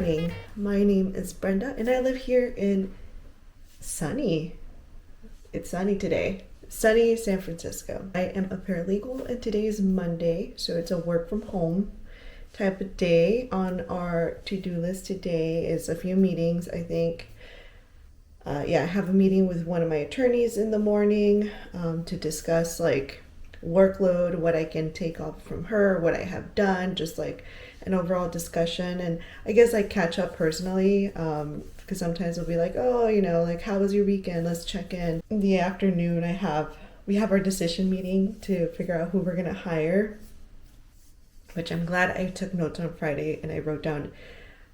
morning. My name is Brenda and I live here in sunny, it's sunny today, sunny San Francisco. I am a paralegal and today is Monday, so it's a work from home type of day. On our to-do list today is a few meetings, I think. I have a meeting with one of my attorneys in the morning to discuss like workload, what I can take off from her, what I have done, just like an overall discussion. And I guess I catch up personally because sometimes it'll be like, oh, like how was your weekend? Let's check in. In the afternoon, we have our decision meeting to figure out who we're gonna hire, which I'm glad I took notes on Friday and I wrote down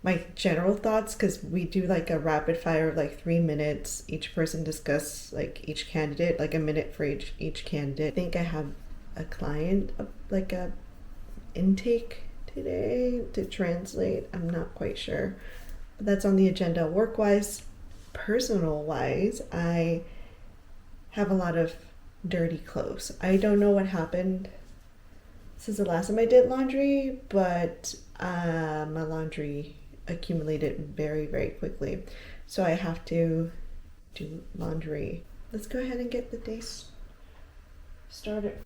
my general thoughts, because we do like a rapid fire of like 3 minutes. Each person discuss like each candidate, like a minute for each candidate. I think I have a client, like a intake today to translate. I'm not quite sure, but that's on the agenda. Work-wise, personal-wise, I have a lot of dirty clothes. I don't know what happened since the last time I did laundry, but my laundry accumulated very, very quickly. So I have to do laundry. Let's go ahead and get the day started.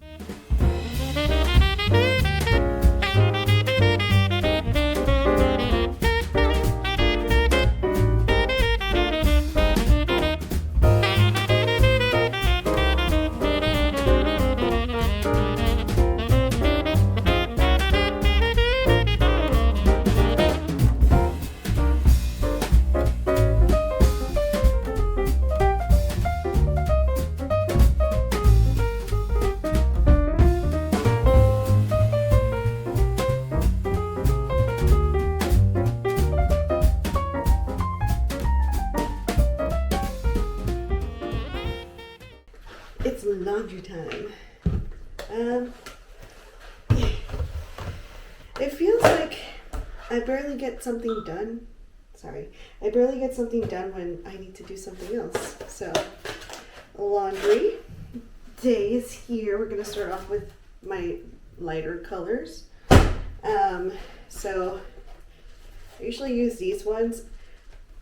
It's laundry time. It feels like I barely get something done. I barely get something done when I need to do something else. So, laundry day is here. We're gonna start off with my lighter colors. So I usually use these ones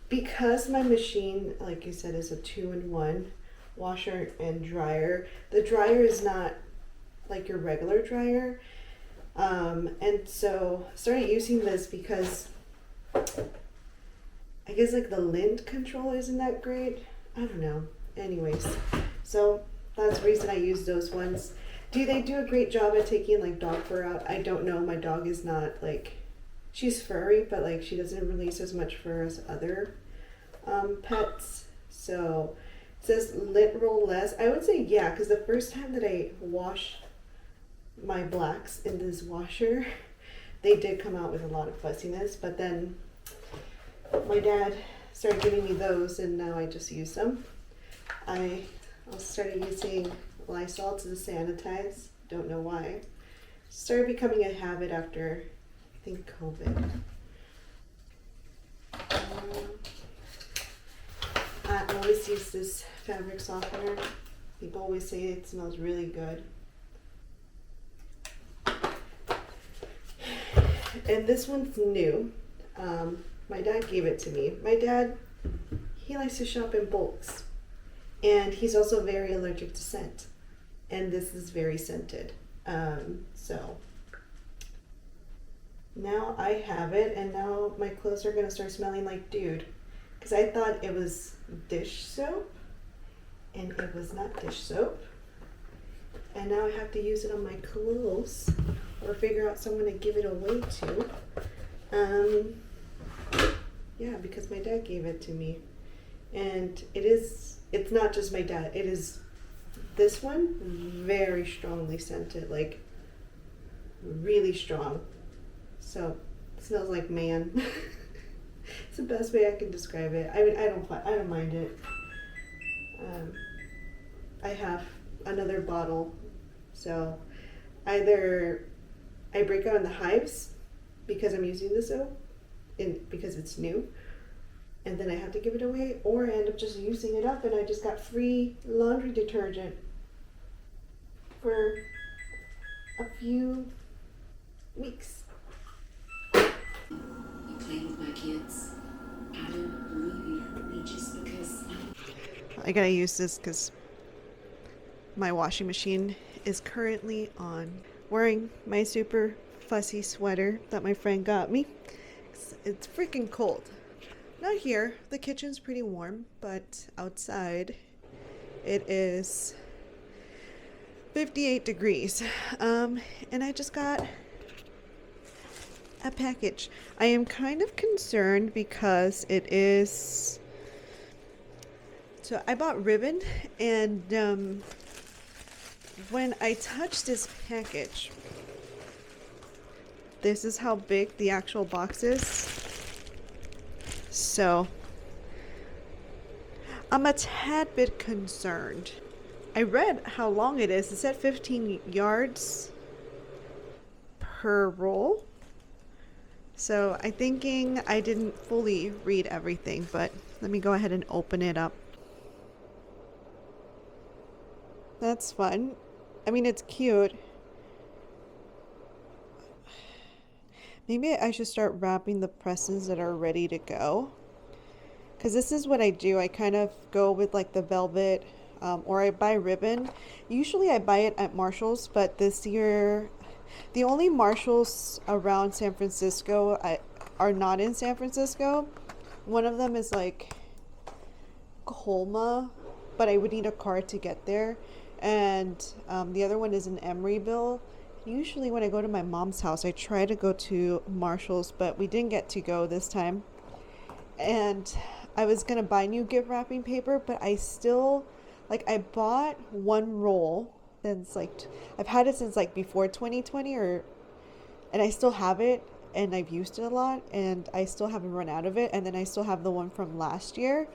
because my machine, like I said, is a 2-in-1. Washer and dryer. The dryer is not like your regular dryer, and so I started using this because I guess like the lint control isn't that great. I don't know. Anyways, so that's the reason I use those ones. Do they do a great job at taking like dog fur out? I don't know. My dog is not like, she's furry, but like she doesn't release as much fur as other pets. So it says lint roll less. I would say yeah, because the first time that I washed my blacks in this washer, they did come out with a lot of fussiness, but then my dad started giving me those and now I just use them. I also started using Lysol to sanitize. Don't know why. Started becoming a habit after, I think, COVID. I always use this fabric softener. People always say it smells really good. And this one's new. My dad gave it to me. My dad, he likes to shop in bulks. And he's also very allergic to scent. And this is very scented. So now I have it, and now my clothes are gonna start smelling like dude. Because I thought it was dish soap, and it was not dish soap. And now I have to use it on my clothes, or figure out someone to give it away to. Yeah, because my dad gave it to me. And it's not just my dad, it is this one, very strongly scented, like really strong. So it smells like man. It's the best way I can describe it. I mean, I don't mind it. I have another bottle, so either I break out in the hives because I'm using the soap, because it's new, and then I have to give it away, or I end up just using it up and I just got free laundry detergent for a few weeks. play with my kids. I don't believe you hurt me just because I gotta use this because my washing machine is currently on. Wearing my super fussy sweater that my friend got me. It's freaking cold. Not here. The kitchen's pretty warm, but outside it is 58 degrees. And I just got a package. I am kind of concerned because it is... So I bought ribbon, and when I touch this package, this is how big the actual box is. So I'm a tad bit concerned. I read how long it is. It said 15 yards per roll. So I'm thinking I didn't fully read everything, but let me go ahead and open it up. That's fun. I mean, it's cute. Maybe I should start wrapping the presents that are ready to go. Because this is what I do. I kind of go with like the velvet, or I buy ribbon. Usually I buy it at Marshall's, but this year, the only Marshalls around San Francisco are not in San Francisco. One of them is like Colma, but I would need a car to get there. And the other one is in Emeryville. Usually when I go to my mom's house, I try to go to Marshall's, but we didn't get to go this time. And I was going to buy new gift wrapping paper, but I still, like, I bought one roll since, like, I've had it since, like, before 2020, and I still have it, and I've used it a lot, and I still haven't run out of it. And then I still have the one from last year.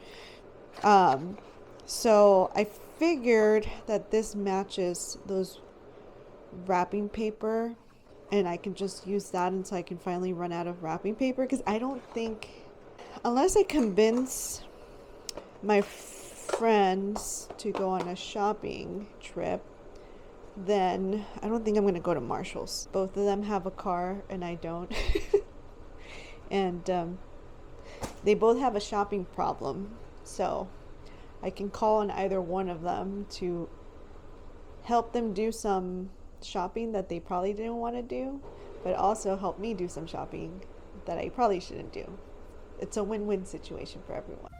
So I figured that this matches those wrapping paper, and I can just use that until I can finally run out of wrapping paper, because I don't think, unless I convince my friends to go on a shopping trip, then I don't think I'm going to go to Marshall's. Both of them have a car and I don't. And they both have a shopping problem, so I can call on either one of them to help them do some shopping that they probably didn't want to do, but also help me do some shopping that I probably shouldn't do. It's a win-win situation for everyone.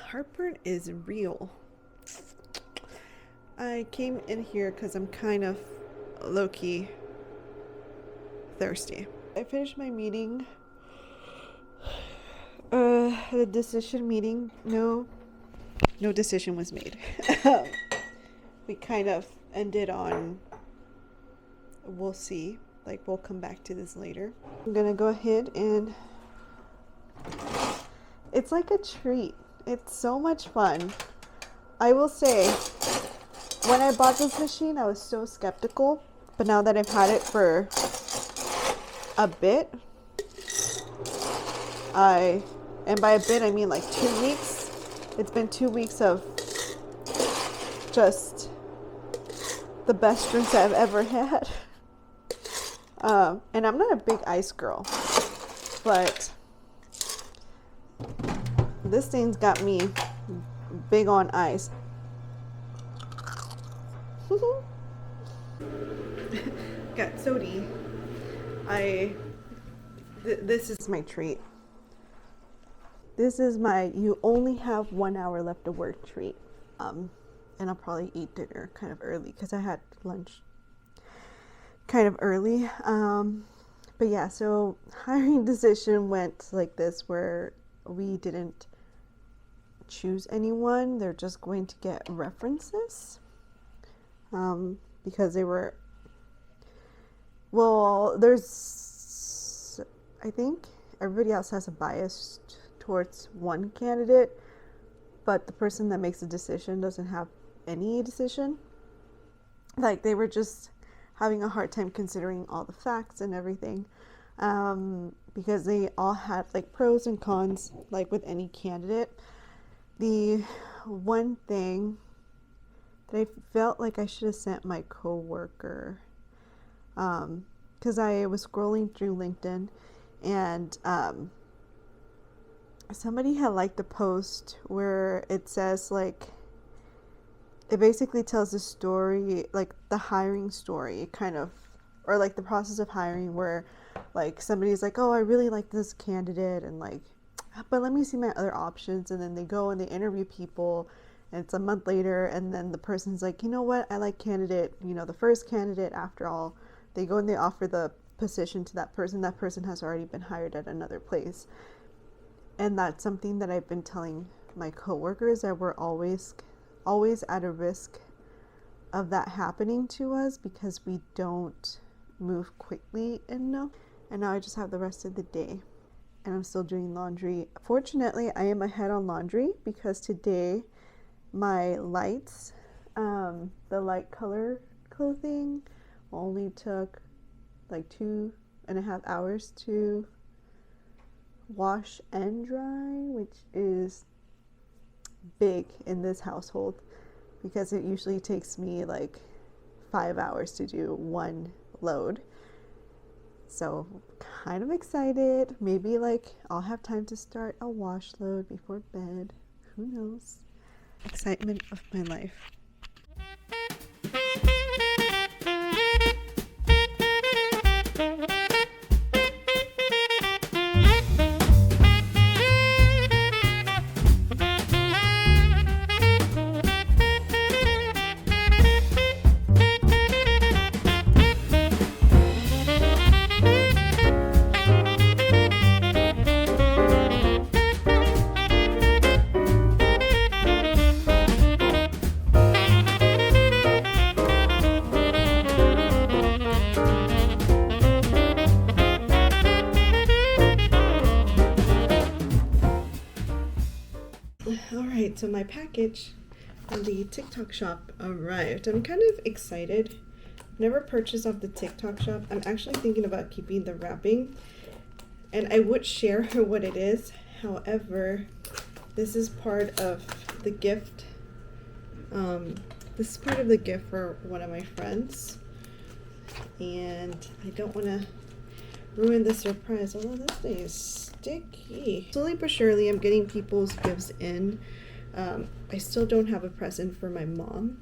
Heartburn is real. I came in here because I'm kind of low-key thirsty. I finished my meeting. The decision meeting. No decision was made. We kind of ended on, we'll see. Like, we'll come back to this later. I'm gonna go ahead and, it's like a treat. It's so much fun. I will say, when I bought this machine, I was so skeptical. But now that I've had it for a bit, and by a bit I mean like 2 weeks. It's been 2 weeks of just the best drinks I've ever had. And I'm not a big ice girl, but this thing's got me big on ice. Got sody. This is my treat. This is my you only have 1 hour left to work treat. And I'll probably eat dinner kind of early because I had lunch kind of early. But yeah, so hiring decision went like this, where we didn't choose anyone. They're just going to get references, because they were, well, there's, I think everybody else has a bias towards one candidate, but the person that makes the decision doesn't have any decision. Like, they were just having a hard time considering all the facts and everything, because they all had like pros and cons, like with any candidate. The one thing that I felt like I should have sent my coworker, because I was scrolling through LinkedIn, and somebody had liked a post where it says, like, it basically tells the story, like the hiring story, kind of, or like the process of hiring, where like somebody's like, oh, I really like this candidate, and like, but let me see my other options. And then they go and they interview people, and it's a month later, and then the person's like, you know what, I like candidate, the first candidate. After all, they go and they offer the position to that person. That person has already been hired at another place. And that's something that I've been telling my coworkers, that we're always at a risk of that happening to us because we don't move quickly enough. And now I just have the rest of the day, and I'm still doing laundry. Fortunately, I am ahead on laundry because today my lights, the light color clothing, only took like 2.5 hours to wash and dry, which is big in this household because it usually takes me like 5 hours to do one load. So kind of excited. Maybe like I'll have time to start a wash load before bed. Who knows? Excitement of my life. Alright, so my package from the TikTok shop arrived. I'm kind of excited. Never purchased off the TikTok shop. I'm actually thinking about keeping the wrapping, and I would share what it is. However, this is part of the gift. This is part of the gift for one of my friends, and I don't want to ruin the surprise. Although this thing is sticky. Slowly but surely, I'm getting people's gifts in. I still don't have a present for my mom.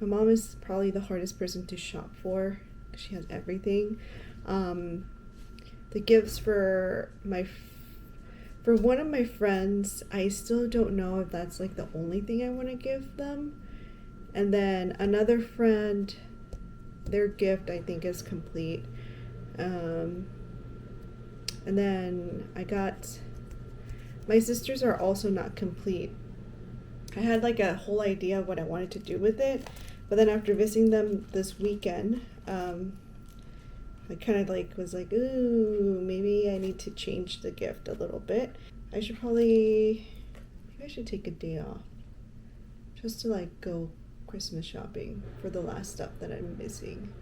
My mom is probably the hardest person to shop for because she has everything. The gifts for one of my friends, I still don't know if that's like the only thing I want to give them. And then another friend, their gift I think is complete. And then I got, my sisters are also not complete. I had like a whole idea of what I wanted to do with it, but then after visiting them this weekend, I kind of like was like, ooh, maybe I need to change the gift a little bit. Maybe I should take a day off just to like go Christmas shopping for the last stuff that I'm missing.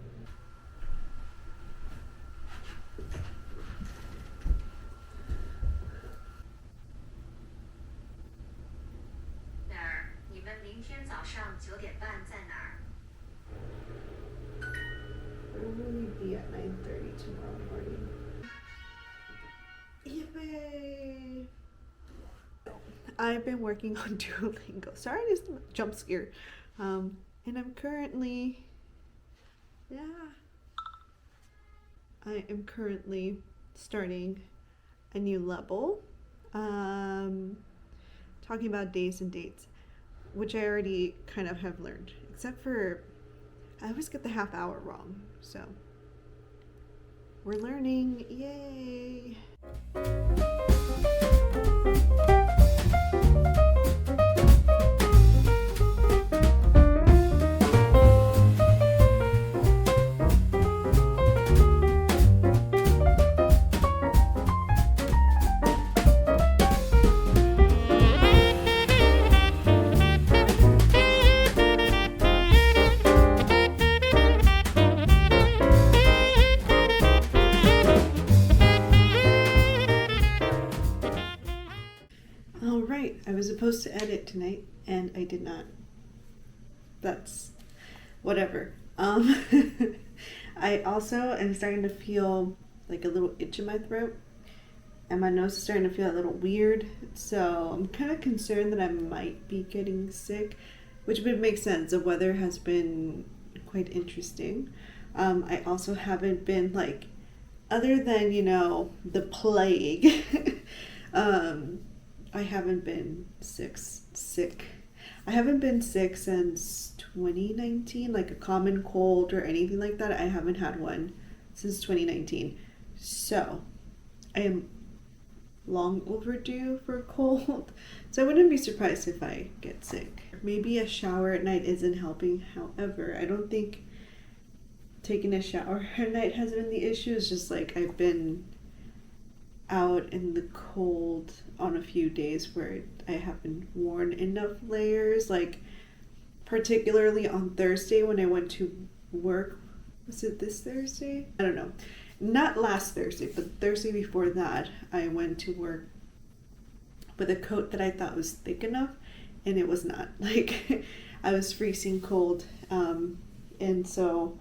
I'll really be at 9:30 tomorrow morning. Yay! I've been working on Duolingo. Sorry, this jump scare. And I'm currently, I am currently starting a new level. Talking about days and dates, which I already kind of have learned, except for I always get the half hour wrong. So we're learning. Yay! right, I was supposed to edit tonight and I did not. That's whatever. I also am starting to feel like a little itch in my throat, and my nose is starting to feel a little weird. So I'm kind of concerned that I might be getting sick, which would make sense. The weather has been quite interesting. I also haven't been like, other than, you know, the plague, I haven't been sick. I haven't been sick since 2019, like a common cold or anything like that. I haven't had one since 2019. So I am long overdue for a cold. So I wouldn't be surprised if I get sick. Maybe a shower at night isn't helping. However, I don't think taking a shower at night has been the issue. It's just like I've been out in the cold on a few days where I haven't worn enough layers, like particularly on Thursday when I went to work. Was it this Thursday? I don't know. Not last Thursday, but Thursday before that, I went to work with a coat that I thought was thick enough, and it was not. Like, I was freezing cold. And so,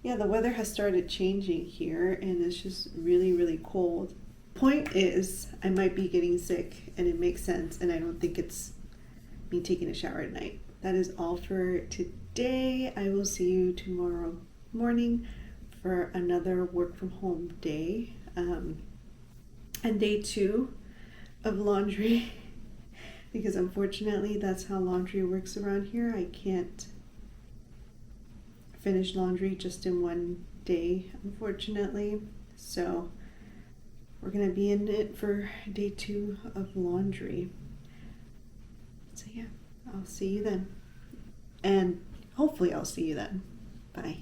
yeah, the weather has started changing here, and it's just really, really cold. Point is, I might be getting sick, and it makes sense, and I don't think it's me taking a shower at night. That is all for today. I will see you tomorrow morning for another work from home day, and day 2 of laundry, because unfortunately that's how laundry works around here. I can't finish laundry just in one day, unfortunately. So we're gonna be in it for day 2 of laundry. So yeah, I'll see you then, and hopefully I'll see you then. Bye.